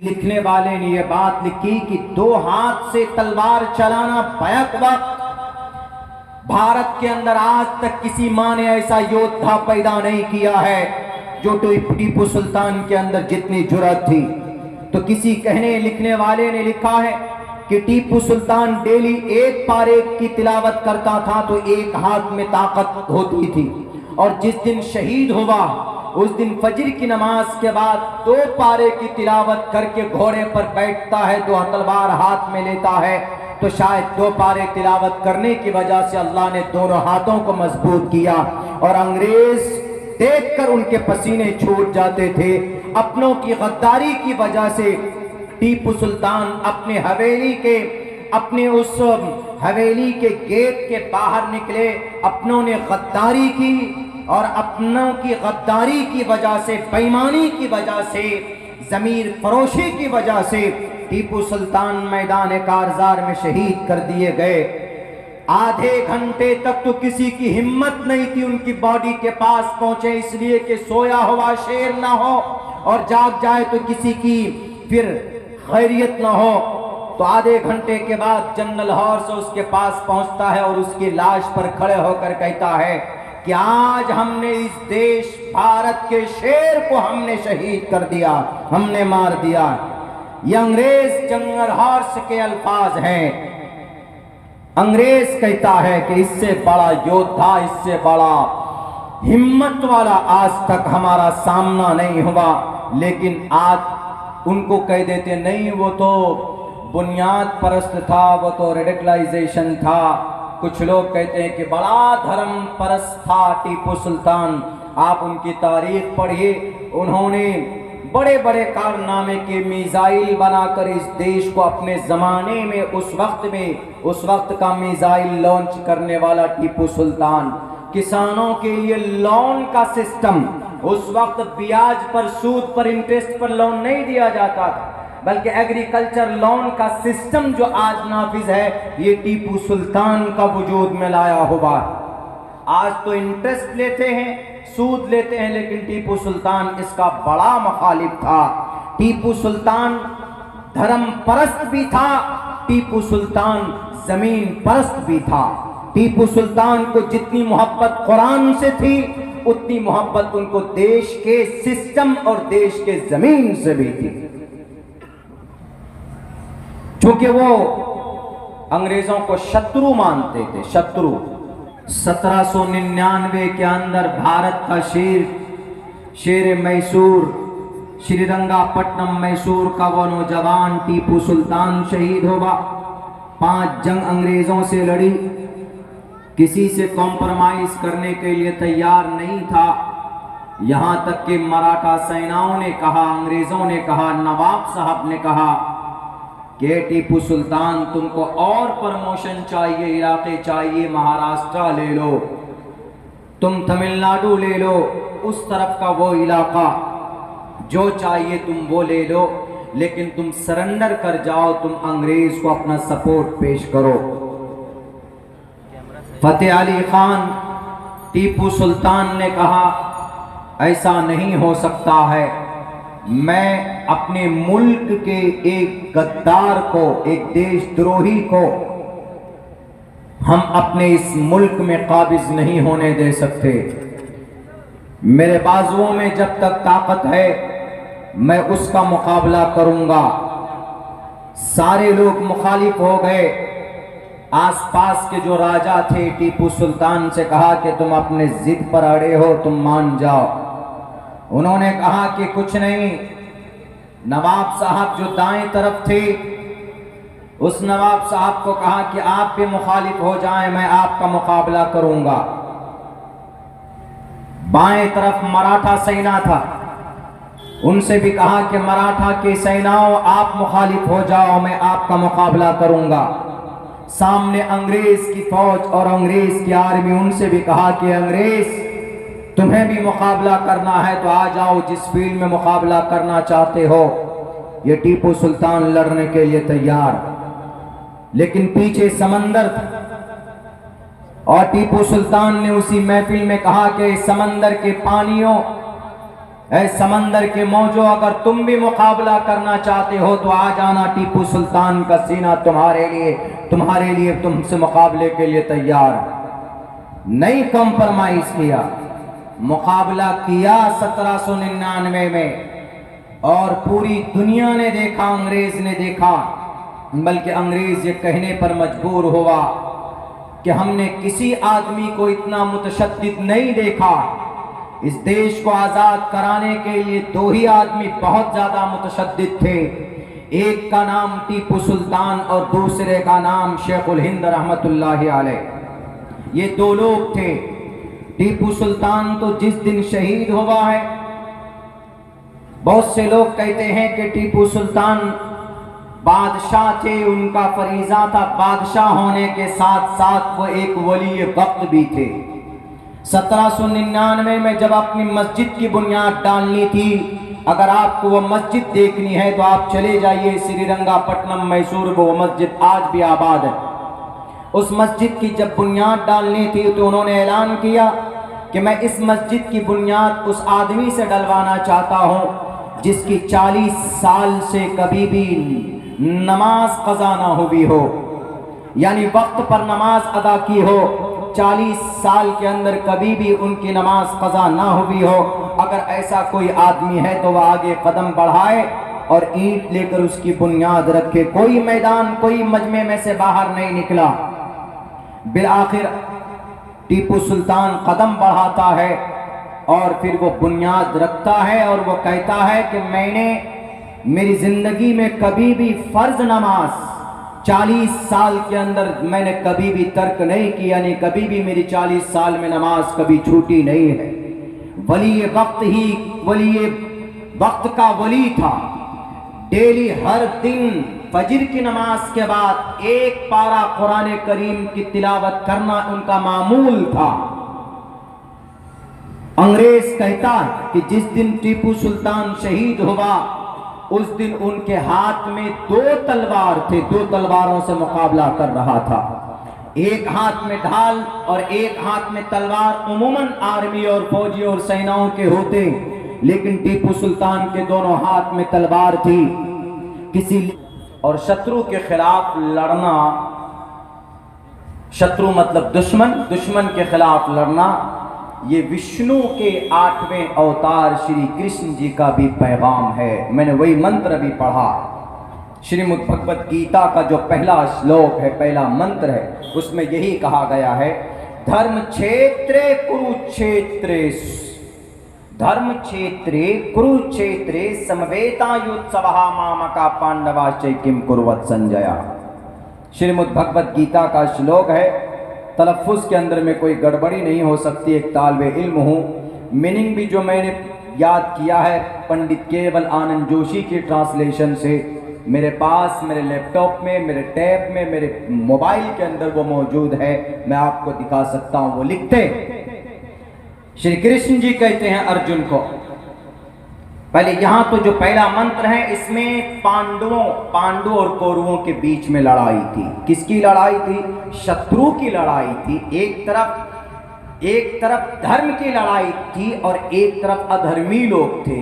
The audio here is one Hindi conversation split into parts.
लिखने वाले ने यह बात लिखी कि दो हाथ से तलवार चलाना बैक वक्त भारत के अंदर आज तक किसी मां ने ऐसा योद्धा पैदा नहीं किया है जो टीपू सुल्तान के अंदर जितनी जुर्रत थी। तो किसी कहने लिखने वाले ने लिखा है कि टीपू सुल्तान डेली एक पारे की तिलावत करता था तो एक हाथ में ताकत होती थी, और जिस दिन शहीद हुआ उस दिन फजर की नमाज के बाद दो पारे की तिलावत करके घोड़े पर बैठता है, दो तलवार हाथ में लेता है, तो शायद दो पारे तिलावत करने की वजह से अल्लाह ने दोनों हाथों को मजबूत किया और अंग्रेज देखकर उनके पसीने छूट जाते थे। अपनों की गद्दारी की वजह से टीपू सुल्तान अपने उस हवेली के गेट के बाहर निकले। अपनों ने गद्दारी की और अपनों की गद्दारी की वजह से, बेईमानी की वजह से, जमीर फरोशी की वजह से टीपू सुल्तान मैदान कारजार में शहीद कर दिए गए। आधे घंटे तक तो किसी की हिम्मत नहीं थी उनकी बॉडी के पास पहुंचे, इसलिए कि सोया हुआ शेर ना हो और जाग जाए तो किसी की फिर खैरियत ना हो। तो आधे घंटे के बाद जनरल हॉर्स उसके पास पहुंचता है और उसकी लाश पर खड़े होकर कहता है कि आज हमने इस देश भारत के शेर को हमने शहीद कर दिया, हमने मार दिया। ये अंग्रेज जनरल हॉर्स के अल्फाज हैं। अंग्रेज कहता है कि इससे बड़ा योद्धा, इससे बड़ा हिम्मत वाला आज तक हमारा सामना नहीं हुआ। लेकिन आज उनको कह देते नहीं, वो तो बुनियाद परस्त था, वो तो रेडिकलाइजेशन था। कुछ लोग कहते हैं कि बड़ा धर्म परस्त था टीपू सुल्तान। आप उनकी तारीख पढ़िए, उन्होंने बड़े बड़े कारनामे के मिसाइल बनाकर इस देश को अपने ज़माने में उस वक्त का मिसाइल लॉन्च करने वाला टीपू सुल्तान। किसानों के लिए लोन का सिस्टम, उस वक्त ब्याज पर, सूद पर, इंटरेस्ट पर लोन नहीं दिया जाता था, बल्कि एग्रीकल्चर लोन का सिस्टम जो आज नाफिज है ये टीपू सुल्तान का वजूद में लाया हुआ। आज तो इंटरेस्ट लेते हैं, सूद लेते हैं, लेकिन टीपू सुल्तान इसका बड़ा मुखालिफ था। टीपू सुल्तान धर्म परस्त भी था, टीपू सुल्तान जमीन परस्त भी था। टीपू सुल्तान को जितनी मोहब्बत कुरान से थी उतनी मोहब्बत उनको देश के सिस्टम और देश के जमीन से भी थी, क्योंकि वो अंग्रेजों को शत्रु मानते थे, शत्रु। 1799 के अंदर भारत का शेर मैसूर, श्रीरंगापट्टनम मैसूर का वो नौजवान टीपू सुल्तान शहीद हुआ। 5 जंग अंग्रेजों से लड़ी, किसी से कॉम्प्रोमाइज करने के लिए तैयार नहीं था। यहां तक कि मराठा सेनाओं ने कहा, अंग्रेजों ने कहा, नवाब साहब ने कहा कि टीपू सुल्तान तुमको और प्रमोशन चाहिए, इलाके चाहिए, महाराष्ट्र ले लो, तुम तमिलनाडु ले लो, उस तरफ का वो इलाका जो चाहिए तुम वो ले लो, लेकिन तुम सरेंडर कर जाओ, तुम अंग्रेज को अपना सपोर्ट पेश करो। फतेह अली खान, टीपू सुल्तान ने कहा ऐसा नहीं हो सकता है, मैं अपने मुल्क के एक गद्दार को, एक देशद्रोही को हम अपने इस मुल्क में काबिज नहीं होने दे सकते। मेरे बाजुओं में जब तक ताकत है मैं उसका मुकाबला करूंगा। सारे लोग मुखालिफ हो गए। आसपास के जो राजा थे टीपू सुल्तान से कहा कि तुम अपने जिद पर अड़े हो, तुम मान जाओ। उन्होंने कहा कि कुछ नहीं। नवाब साहब जो दाएं तरफ थे, उस नवाब साहब को कहा कि आप भी मुखालिफ हो जाएं, मैं आपका मुकाबला करूंगा। बाएं तरफ मराठा सेना था, उनसे भी कहा कि मराठा की सेनाओं आप मुखालिफ हो जाओ, मैं आपका मुकाबला करूंगा। सामने अंग्रेज की फौज और अंग्रेज की आर्मी, उनसे भी कहा कि अंग्रेज तुम्हें भी मुकाबला करना है तो आ जाओ, जिस फील्ड में मुकाबला करना चाहते हो। ये टीपू सुल्तान लड़ने के लिए तैयार, लेकिन पीछे समंदर था और टीपू सुल्तान ने उसी महफिल में कहा कि समंदर के पानियों ऐ समंदर के मौजों, अगर तुम भी मुकाबला करना चाहते हो तो आ जाना, टीपू सुल्तान का सीना तुम्हारे लिए तुमसे मुकाबले के लिए तैयार। नहीं कॉम्प्रोमाइज किया, मुकाबला किया 1799 में, और पूरी दुनिया ने देखा, अंग्रेज ने देखा, बल्कि अंग्रेज ये कहने पर मजबूर हुआ कि हमने किसी आदमी को इतना मुतशद्दिद नहीं देखा। इस देश को आज़ाद कराने के लिए दो ही आदमी बहुत ज़्यादा मुतशद्दिद थे, एक का नाम टीपू सुल्तान और दूसरे का नाम शेखुल हिंद रहमतुल्लाहि अलैह। ये दो लोग थे। टीपू सुल्तान तो जिस दिन शहीद हुआ है, बहुत से लोग कहते हैं कि टीपू सुल्तान बादशाह थे, उनका फरीजा था बादशाह होने के साथ साथ वो एक वली वक्त भी थे। 1799 में जब अपनी मस्जिद की बुनियाद डालनी थी, अगर आपको वो मस्जिद देखनी है तो आप चले जाइए श्रीरंगापट्टनम मैसूर, वो मस्जिद आज भी आबाद है। उस मस्जिद की जब बुनियाद डालनी थी तो उन्होंने ऐलान किया कि मैं इस मस्जिद की बुनियाद उस आदमी से डलवाना चाहता हूँ जिसकी 40 साल से कभी भी नमाज कज़ा ना हुई हो, यानी वक्त पर नमाज अदा की हो। 40 साल के अंदर कभी भी उनकी नमाज कज़ा ना हुई हो। अगर ऐसा कोई आदमी है तो वह आगे कदम बढ़ाए और ईंट लेकर उसकी बुनियाद रखे। कोई मैदान, कोई मजमे में से बाहर नहीं निकला। बिल आखिर टीपू सुल्तान कदम बढ़ाता है और फिर वो बुनियाद रखता है और वो कहता है कि मैंने मेरी जिंदगी में कभी भी फर्ज नमाज 40 साल के अंदर मैंने कभी भी तर्क नहीं किया, यानी कभी भी मेरी 40 साल में नमाज कभी छूटी नहीं है। वली वक्त का वली था। डेली हर दिन फजर की नमाज के बाद एक पारा कुरान करीम की तिलावत करना उनका मामूल था। अंग्रेज कहता है कि जिस दिन टीपू सुल्तान शहीद हुआ उस दिन उनके हाथ में 2 तलवार थे, 2 तलवारों से मुकाबला कर रहा था। एक हाथ में ढाल और एक हाथ में तलवार उमूमन आर्मी और फौजी और सेनाओं के होते, लेकिन टीपू सुल्तान के दोनों हाथ में तलवार थी। किसी और शत्रु के खिलाफ लड़ना, शत्रु मतलब दुश्मन, दुश्मन के खिलाफ लड़ना, ये विष्णु के 8वें अवतार श्री कृष्ण जी का भी पैगाम है। मैंने वही मंत्र भी पढ़ा, श्रीमद् भगवत गीता का जो पहला श्लोक है, पहला मंत्र है, उसमें यही कहा गया है, धर्म क्षेत्रे कुरुक्षेत्रे, धर्म क्षेत्रे कुरुक्षेत्रे समवेतायुत्सवः मामका पांडवाश्च किम कुर्वत संजया। श्रीमद् भगवत गीता का श्लोक है। तलफ़ुज़ के अंदर में कोई गड़बड़ी नहीं हो सकती, एक तालिबे इल्म हूँ। मीनिंग भी जो मैंने याद किया है पंडित केवल आनंद जोशी की ट्रांसलेशन से, मेरे पास मेरे लैपटॉप में, मेरे टैब में, मेरे मोबाइल के अंदर वो मौजूद है, मैं आपको दिखा सकता हूँ। वो लिखते श्री कृष्ण जी कहते हैं अर्जुन को, पहले यहाँ तो जो पहला मंत्र है इसमें पांडवों और कौरवों के बीच में लड़ाई थी। किसकी लड़ाई थी? शत्रु की लड़ाई थी। एक तरफ धर्म की लड़ाई थी और एक तरफ अधर्मी लोग थे।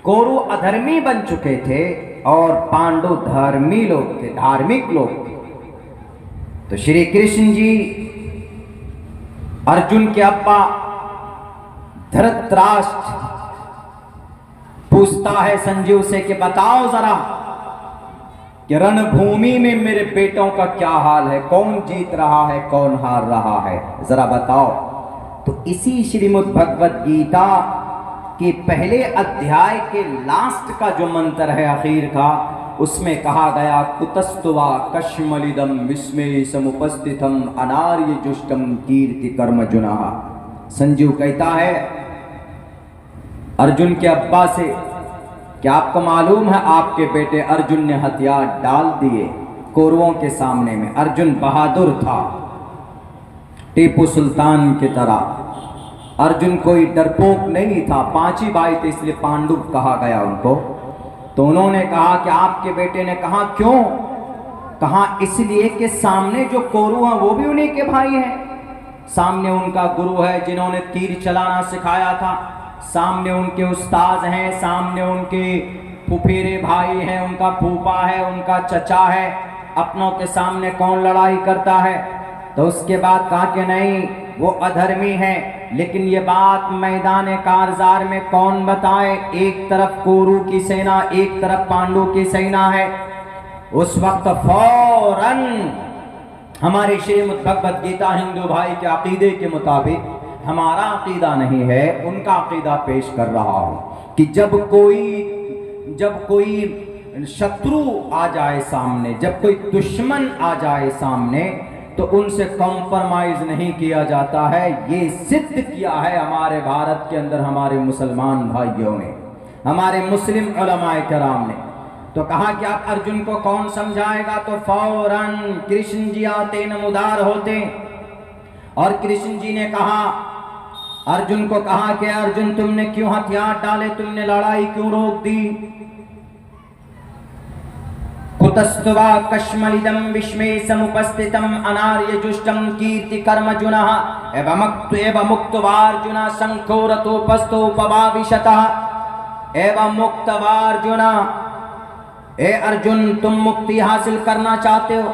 कौरव अधर्मी बन चुके थे और पांडव धर्मी लोग थे, धार्मिक लोग थे। तो श्री कृष्ण जी अर्जुन के अब्बा धृतराष्ट्र पूछता है संजीव से कि बताओ जरा कि रणभूमि में मेरे बेटों का क्या हाल है, कौन जीत रहा है, कौन हार रहा है, जरा बताओ। तो इसी श्रीमद् भगवत गीता के पहले अध्याय के लास्ट का जो मंत्र है आखिर का, उसमें कहा गया कुतस्तुवा कश्मलिदम विस्मय समुपस्थितम अनार्य जुष्टम कीर्ति कर्म जुनाह। संजीव कहता है अर्जुन के अब्बा से, क्या आपको मालूम है आपके बेटे अर्जुन ने हथियार डाल दिए कौरवों के सामने में। अर्जुन बहादुर था, टीपू सुल्तान की तरह। अर्जुन कोई डरपोक नहीं था, 5 ही भाई थे इसलिए पांडु कहा गया उनको। तो उन्होंने कहा कि आपके बेटे ने कहा क्यों? कहा इसलिए कि सामने जो कौरव हैं वो भी उन्हीं के भाई हैं, सामने उनका गुरु है जिन्होंने तीर चलाना सिखाया था, सामने उनके उस्ताद हैं, सामने उनके फुफेरे भाई हैं, उनका फूफा है, उनका चचा है, अपनों के सामने कौन लड़ाई करता है? तो उसके बाद कहा कि नहीं, वो अधर्मी है। लेकिन ये बात मैदान कारजार में कौन बताए? एक तरफ कोरु की सेना, एक तरफ पांडु की सेना है। उस वक्त फौरन हमारे श्रीमद् भगवद गीता हिंदू भाई के अकीदे के मुताबिक, हमारा अकीदा नहीं है, उनका अकीदा पेश कर रहा हूं कि जब कोई शत्रु आ जाए सामने, जब कोई दुश्मन आ जाए सामने, तो उनसे कॉम्प्रोमाइज नहीं किया जाता है। ये सिद्ध किया है हमारे भारत के अंदर हमारे मुसलमान भाइयों ने, हमारे मुस्लिम उलमाए कराम ने। तो कहा कि आप अर्जुन को कौन समझाएगा? तो फौरन कृष्ण जी आते नमुदार होते और कृष्ण जी ने कहा, अर्जुन को कहा कि अर्जुन तुमने क्यों हथियार डाले, तुमने लड़ाई क्यों रोक दी? कुतस्तवा कश्मलिदम विश्वे समुपस्थितम अनार्यजुष्टम कीर्ति कर्मजुनः एवं मुक्तवार्जुन शंखोरथोपस्थोपवाविशतः एवं मुक्तवार्जुन। ए अर्जुन, तुम मुक्ति हासिल करना चाहते हो,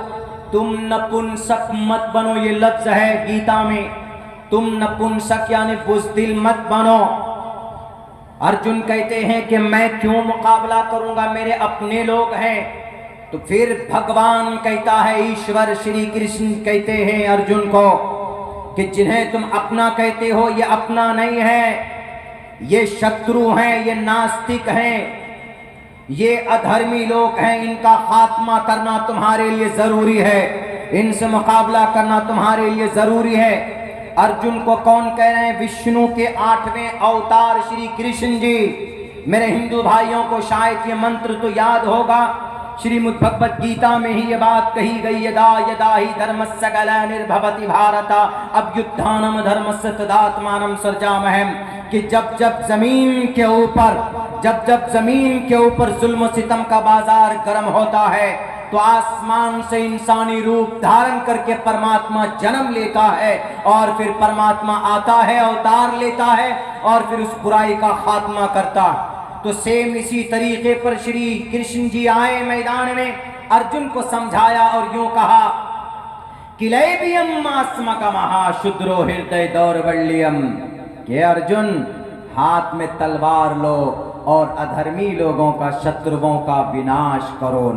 तुम नपुंसक मत बनो। ये लफ्ज है गीता में, तुम नपुंसक यानी बुज़दिल मत बनो। अर्जुन कहते हैं कि मैं क्यों मुकाबला करूंगा, मेरे अपने लोग हैं। तो फिर भगवान कहता है, ईश्वर श्री कृष्ण कहते हैं अर्जुन को कि जिन्हें तुम अपना कहते हो ये अपना नहीं है, ये शत्रु हैं, ये नास्तिक हैं, ये अधर्मी लोग हैं। इनका खात्मा करना तुम्हारे लिए जरूरी है, इनसे मुकाबला करना तुम्हारे लिए जरूरी है। अर्जुन को कौन कह रहे हैं? विष्णु के 8वें अवतार श्री कृष्ण जी। मेरे हिंदू भाइयों को शायद ये मंत्र तो याद होगा, श्रीमद् भगवद गीता में ही ये बात कही गई, यदा यदा ही धर्मस्य ग्लानिर्भवति भारत अभ्युत्थानम धर्मस्य तदात्मानं सृजामहम्। कि जब जब जमीन के ऊपर जुल्म सितम का बाजार गर्म होता है, तो आसमान से इंसानी रूप धारण करके परमात्मा जन्म लेता है और फिर परमात्मा आता है, अवतार लेता है और फिर उस बुराई का खात्मा करता है। तो सेम इसी तरीके पर श्री कृष्ण जी आए मैदान में, अर्जुन को समझाया और यूं कहा, किलैबियम आस्मक महाशुद्रो हृदय दौर्बल्यम, कि अर्जुन हाथ में तलवार लो और अधर्मी लोगों का, शत्रुओं का विनाश करो।